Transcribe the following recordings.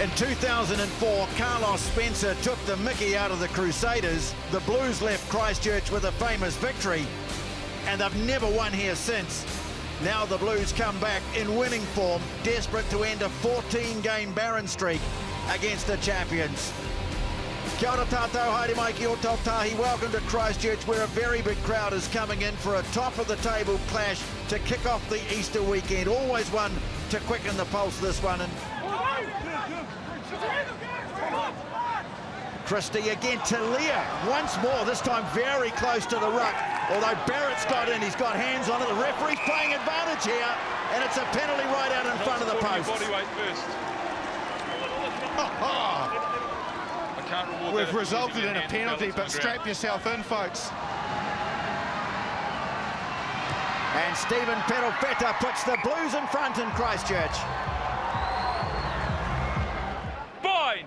In 2004, Carlos Spencer took the mickey out of the Crusaders. The Blues left Christchurch with a famous victory, and they've never won here since. Now the Blues come back in winning form, desperate to end a 14-game barren streak against the champions. Kia ora tātou, haere mai ki o Tautahi. Welcome to Christchurch, where a very big crowd is coming in for a top-of-the-table clash to kick off the Easter weekend. Always one to quicken the pulse, this one. And Christie again to Leah once more, this time very close to the ruck. Although Barrett's got in, he's got hands on it. The referee's playing advantage here, and it's a penalty right out in front of the post. Body weight first. I can't reward. We've resulted in a penalty, but strap yourself in, folks. And Stephen Perofeta puts the Blues in front in Christchurch. Fine.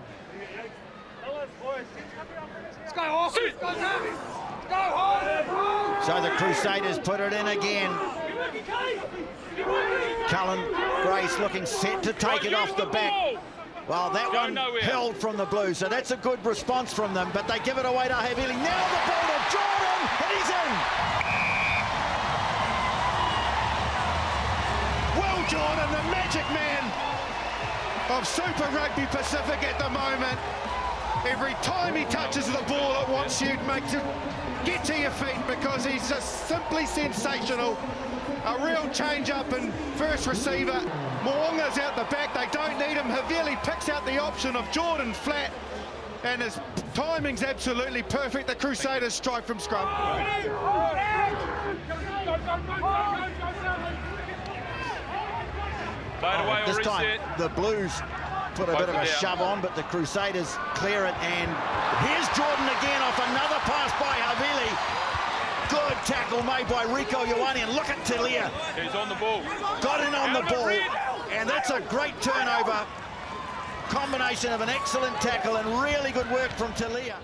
So the Crusaders put it in again. Cullen Grace looking set to take it off the back. Well, that one held from the Blues, so that's a good response from them, but they give it away to Havili. Now the ball to Jordan, and he's in! Will Jordan, the magic man of Super Rugby Pacific at the moment. Every time he touches the ball, it wants you to get to your feet because he's just simply sensational. A real change-up in first receiver. Mo'unga's out the back, they don't need him. Havili picks out the option of Jordan flat, and his timing's absolutely perfect. The Crusaders strike from scrum. This time, the Blues put a bit of a shove on, but the Crusaders clear it, and here's Jordan again off another pass by Havili. Good tackle made by Rico Ioane, and look at Talia. He's on the ball. Got in on the ball, and that's a great turnover. Combination of an excellent tackle and really good work from Talia.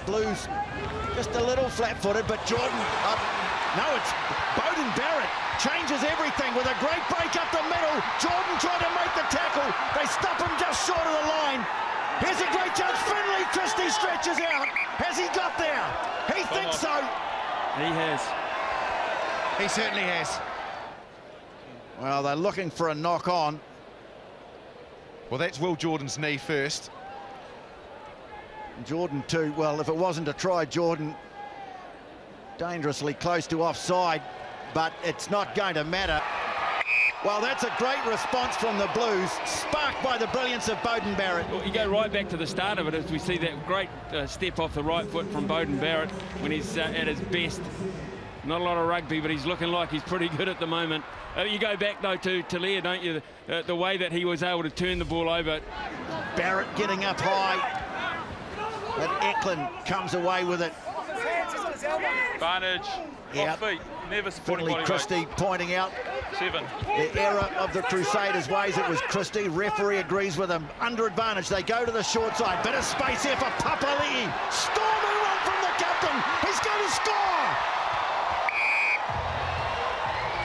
Blues just a little flat-footed, but Jordan up. No, it's Beauden Barrett. Changes everything with a great break up the middle. Jordan trying to make the tackle. They stop him just short of the line. Here's a great chance. Finley Christie stretches out. Has he got there? He thinks so. He has. He certainly has. Well, they're looking for a knock on. Well, that's Will Jordan's knee first. Jordan too. Well, if it wasn't a try, Jordan dangerously close to offside, but it's not going to matter. Well, that's a great response from the Blues, sparked by the brilliance of Beauden Barrett. Well, you go right back to the start of it as we see that great step off the right foot from Beauden Barrett when he's at his best. Not a lot of rugby, but he's looking like he's pretty good at the moment. You go back, though, to Talia, don't you? The way that he was able to turn the ball over. Barrett getting up high. But Eklund comes away with it. Advantage. Off feet. Never supporting Finley Christie pointing out 7. the error of the Crusaders' ways. It was Christie. Referee agrees with him. Under advantage. They go to the short side. Bit of space here for Papali'i. Storming run from the captain. He's going to score.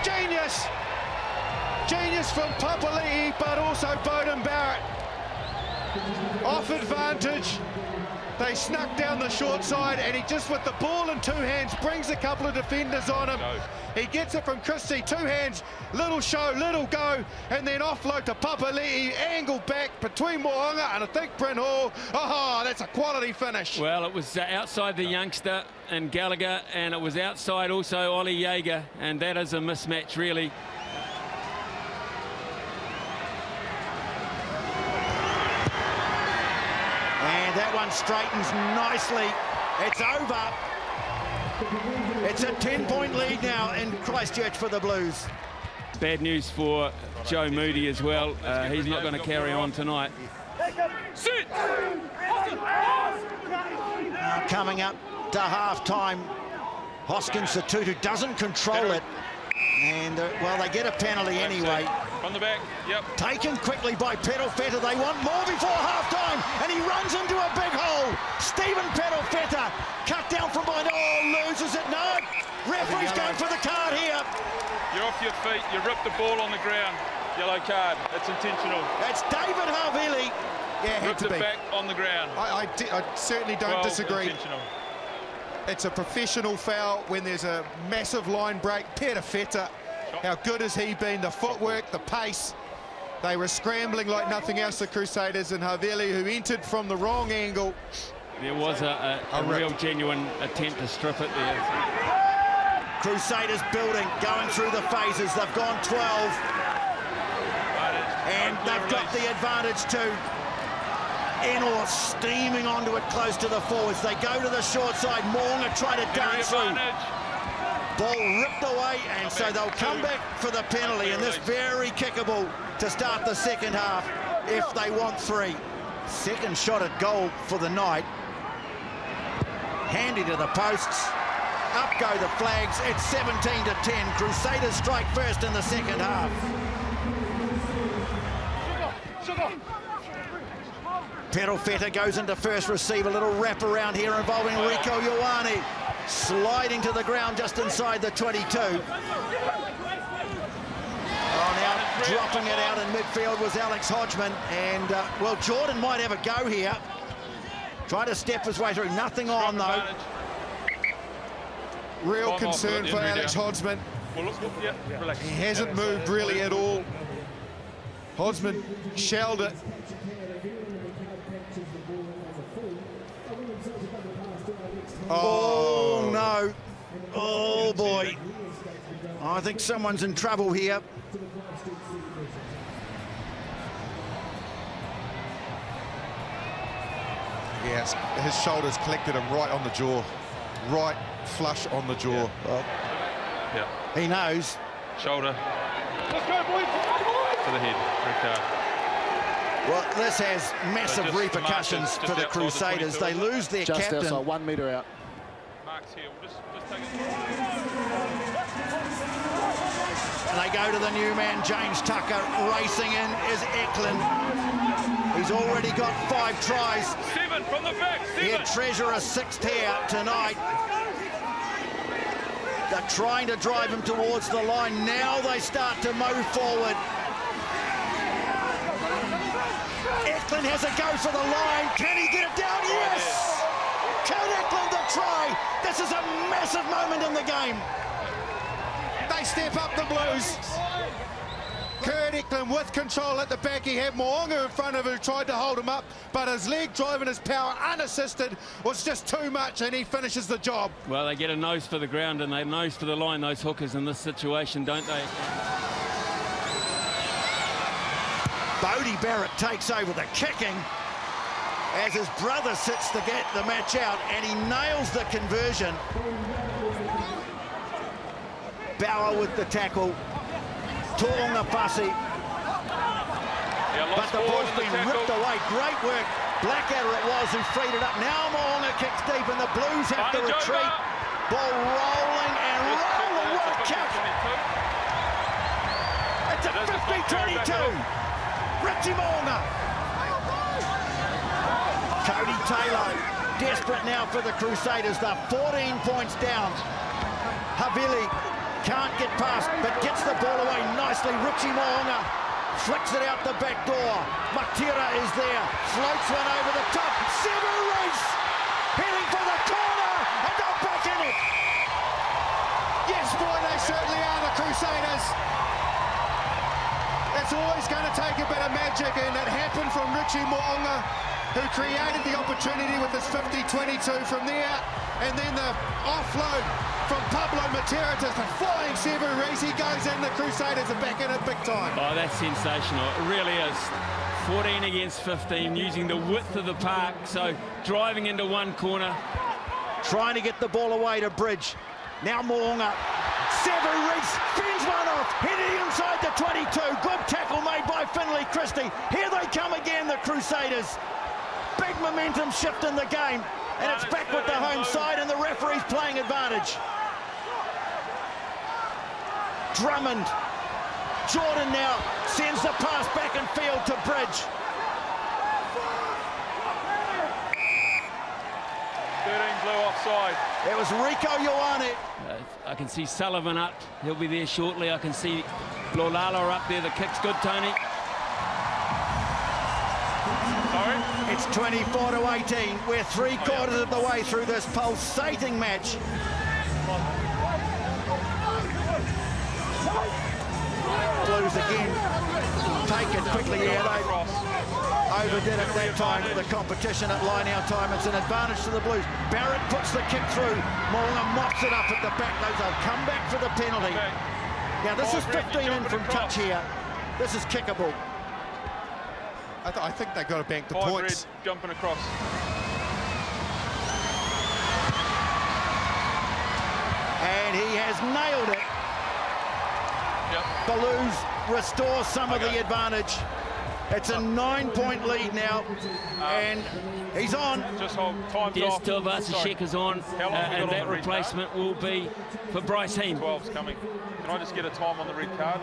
Genius. Genius from Papali'i, but also Beauden Barrett. Off advantage. They snuck down the short side, and he just, with the ball in two hands, brings a couple of defenders on him. He gets it from Christie, two hands, little show, little go, and then offload to Papali'i, angle back between Mo'unga and I think Bryn Hall. Oh, that's a quality finish. Well, it was outside the youngster and Gallagher, and it was outside also Ollie Jaeger, and that is a mismatch, really. And that one straightens nicely. It's over. It's a 10-point lead now in Christchurch for the Blues. Bad news for Joe Moody as well. He's not going to carry on tonight. Sit! Now coming up to half-time, Hoskins Satutu doesn't control it. And, well, they get a penalty anyway. On the back, yep. Taken quickly by Perofeta. They want more before half-time, and he runs into a big hole. Stephen Perofeta cut down from behind. Oh, loses it. No, referee's going for the card here. You're off your feet. You ripped the ball on the ground. Yellow card. That's intentional. That's David Havili. Yeah, it had Ripped to it be. back on the ground. I certainly don't Well, disagree. intentional. It's a professional foul when there's a massive line break. Peter Feta, how good has he been? The footwork, the pace. They were scrambling like nothing else, the Crusaders, and Havili, who entered from the wrong angle. There was a real genuine attempt to strip it there. Crusaders building, going through the phases. They've gone 12. And they've got the advantage too. Enor steaming onto it close to the forwards. They go to the short side. Moonga try to dance through. Ball ripped away, and so they'll come back for the penalty, and this very kickable to start the second half if they want 3. Second shot at goal for the night. Handy to the posts. Up go the flags. It's 17-10. Crusaders strike first in the second half. Pedal Feta goes into first receive, a little wrap around here involving Rico Ioane, sliding to the ground just inside the 22. Oh, now dropping it out in midfield was Alex Hodgman, and well, Jordan might have a go here. Try to step his way through, nothing on though. Real concern for Alex Hodgman. He hasn't moved really at all. Hodgman shelled it. Oh, no. Oh, boy. I think someone's in trouble here. Yes, his shoulders collected him right on the jaw. Right flush on the jaw. Well, he knows. Shoulder. Let's go, boys. To the head. Red card. Well, this has massive repercussions for the Crusaders. They lose their captain. Just outside, 1 metre out. Mark's here. We'll just take it. And they go to the new man, James Tucker. Racing in is Eklund. He's already got 5 tries. 7 from the back. 7. He'll treasure a 6th here tonight. They're trying to drive him towards the line. Now they start to move forward. Eklund has a go for the line. Can he get it down? Yes! Can Eklund the try? This is a massive moment in the game. They step up the Blues. Kurt Eklund with control at the back. He had Moonga in front of him, tried to hold him up, but his leg driving his power unassisted was just too much, and he finishes the job. Well, they get a nose for the ground and they nose for the line, those hookers in this situation, don't they? Bodie Barrett takes over the kicking as his brother sits to get the match out, and he nails the conversion. Bauer with the tackle. Toonga fussy. But the ball's been ripped away. Great work. Blackadder it was who freed it up. Now Moonga kicks deep and the Blues have to retreat. Ball rolling and rolling. What a kick. It's a 50-22. Richie Moonga. Cody Taylor desperate now for the Crusaders. They're 14 points down. Havili can't get past, but gets the ball away nicely. Richie Moonga flicks it out the back door. Matira is there, floats one over the top. Sevu Reece heading for the corner, and they're back in it. Yes, boy, they certainly are, the Crusaders. It's always going to take a bit of magic, and it happened from Richie Moonga, who created the opportunity with his 50-22 from there, and then the offload from Pablo Matera to the flying Sevu Reece. He goes in, the Crusaders are back in it big time. Oh, that's sensational. It really is. 14 against 15, using the width of the park, so driving into one corner. Trying to get the ball away to Bridge. Now Moonga. Sevu Reece fends one off, heading inside the 22. Good tackle made by Finlay Christie. Here they come again, the Crusaders. Big momentum shift in the game, and it's back with the home side, and the referee's playing advantage. Drummond. Jordan now sends the pass back in field to Bridge. 13 blue offside. It was Rico Ioane. I can see Sullivan up. He'll be there shortly. I can see Lolala up there. The kick's good, Tony. Sorry? It's 24-18. We're three-quarters of the way through this pulsating match. Blues again. Take it quickly here. They overdid it that time with the competition at line-out time. It's an advantage to the Blues. Barrett puts the kick through. Moronga mops it up at the back. They'll come back for the penalty. Now this is 15 in from touch here. This is kickable. I think they've got to bank the 5 points. red, jumping across. And he has nailed it. Yep. Blues restore some of the advantage. It's a 9-point lead now, and he's on. Just hold, time's Yes, off. Tuivasa-Sheck is on, How long have we and got that on the red replacement will be for Bryce Heem. 12's coming. Can I just get a time on the red card?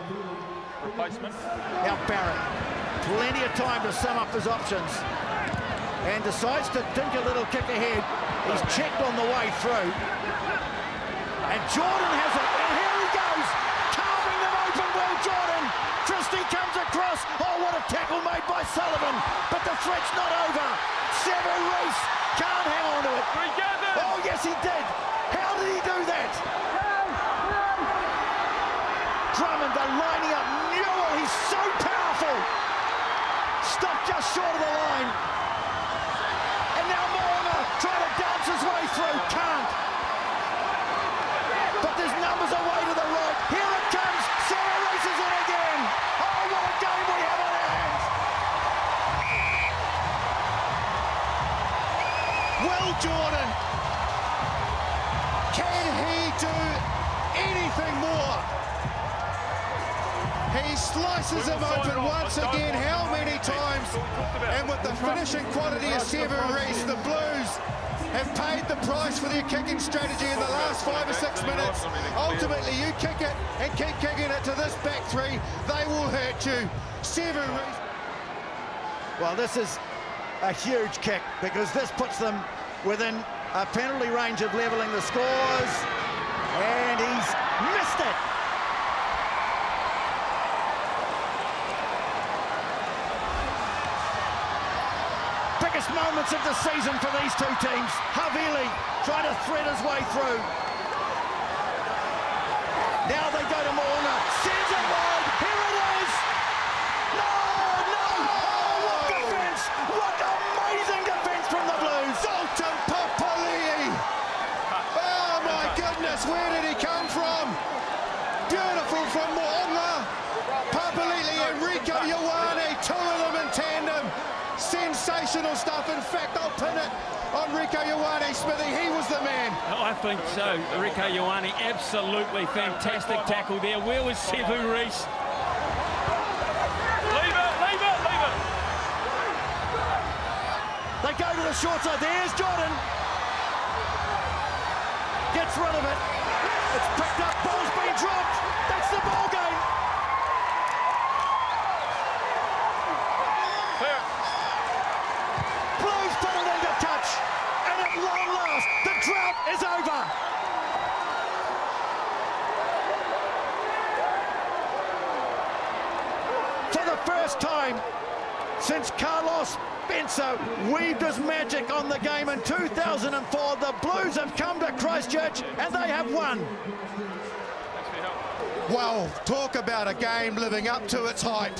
Replacement. Now Barrett, plenty of time to sum up his options, and decides to dink a little kick ahead. He's checked on the way through, and Jordan has it, and here he goes, carving them open. Well, Jordan, Christie comes across. Oh, what a tackle made by Sullivan, but the threat's not over. Sevu Reece can't hang on to it. Oh, yes, he did. How did he do that? Drummond, they're lining up. Newell, he's so powerful. Stopped just short of the line. And now Moronga trying to dance his way through. Can't. But there's numbers away to the right. Here it comes. Sevu Reece is in again. Oh, what a game we have on our hands. Will Jordan, can he do anything more? He slices him open once again. How many times? And with the finishing quality of Sevu Reece, the Blues have paid the price for their kicking strategy in the last 5 or 6 minutes. Ultimately, you kick it and keep kicking it to this back three, they will hurt you. Sevu Reece. Well, this is a huge kick because this puts them within a penalty range of levelling the scores, and he's missed it. Biggest moments of the season for these two teams. Havili trying to thread his way through. Now they go to Moronga. Sends it wide. Here it is. No, no. Oh, what defense. What amazing defense from the Blues. Dalton Papali'i. Oh my goodness, where did he come from? Beautiful from Moronga. Papali'i and Rieko Ioane, two of them in tandem. Sensational stuff. In fact, I'll pin it on Rieko Ioane, Smithy. He was the man. Oh, I think so. Rieko Ioane, absolutely fantastic tackle there. Where was Sevu Reece? Leave it, leave it, leave it. They go to the short side. There's Jordan. Gets rid of it. It's picked up. Ball's been dropped. That's the ball game. Clear. Blues put it into touch. And at long last, the drought is over. For the first time since Carlos Spencer weaved his magic on the game in 2004, the Blues have come to Christchurch and they have won. Well, talk about a game living up to its hype.